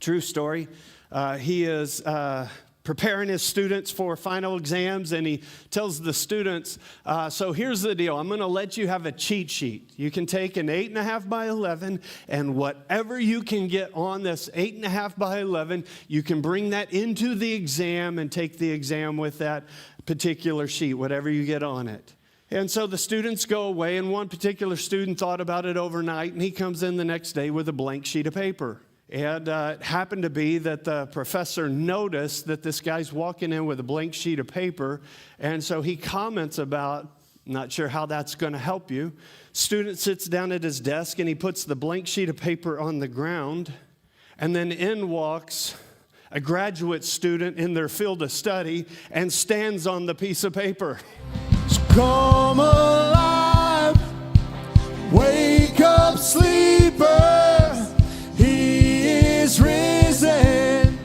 True story. He is preparing his students for final exams, and he tells the students, so here's the deal. I'm going to let you have a cheat sheet. You can take an 8.5 by 11, and whatever you can get on this 8.5 by 11, you can bring that into the exam and take the exam with that particular sheet, whatever you get on it. And so the students go away, and one particular student thought about it overnight, and he comes in the next day with a blank sheet of paper. And it happened to be that the professor noticed that this guy's walking in with a blank sheet of paper, and so he comments about, not sure how that's going to help you. Student sits down at his desk, and he puts the blank sheet of paper on the ground, and then in walks a graduate student in their field of study and stands on the piece of paper. Come alive, wake up, sleeper. He is risen.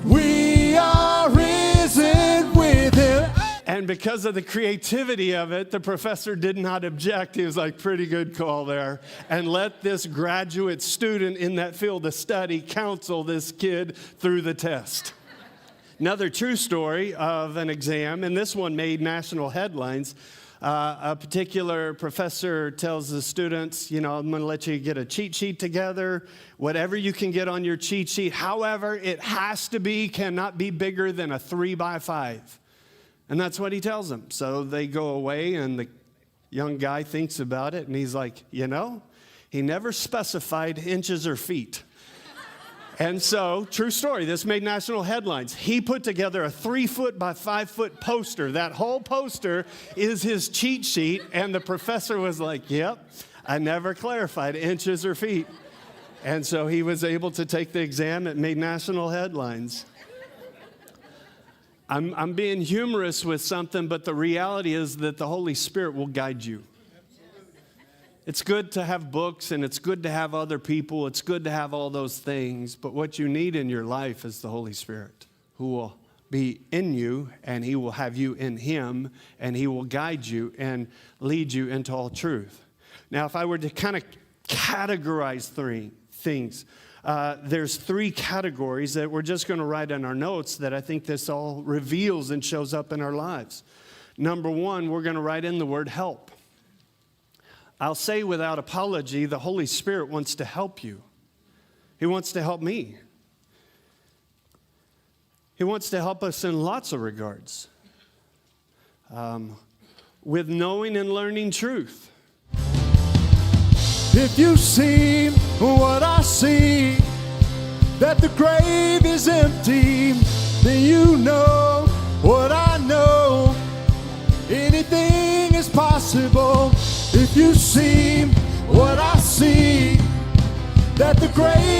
We are risen with him. And because of the creativity of it, the professor did not object. He was like, pretty good call there. And let this graduate student in that field of study counsel this kid through the test. Another true story of an exam, and this one made national headlines. A particular professor tells the students, I'm going to let you get a cheat sheet together, whatever you can get on your cheat sheet. However, it cannot be bigger than a 3 by 5. And that's what he tells them. So they go away, and the young guy thinks about it, and he's like, he never specified inches or feet. And so, true story, this made national headlines. He put together a 3-foot by 5-foot poster. That whole poster is his cheat sheet, and the professor was like, yep, I never clarified inches or feet. And so he was able to take the exam. It made national headlines. I'm being humorous with something, but the reality is that the Holy Spirit will guide you. It's good to have books, and it's good to have other people. It's good to have all those things. But what you need in your life is the Holy Spirit, who will be in you, and he will have you in him, and he will guide you and lead you into all truth. Now, if I were to kind of categorize things, there's 3 categories that we're just going to write in our notes that I think this all reveals and shows up in our lives. Number 1, we're going to write in the word help. I'll say without apology, the Holy Spirit wants to help you. He wants to help me. He wants to help us in lots of regards. With knowing and learning truth. If you see what I see, that the grave is empty, then you know what I know. Anything is possible. If you see what I see, that the grave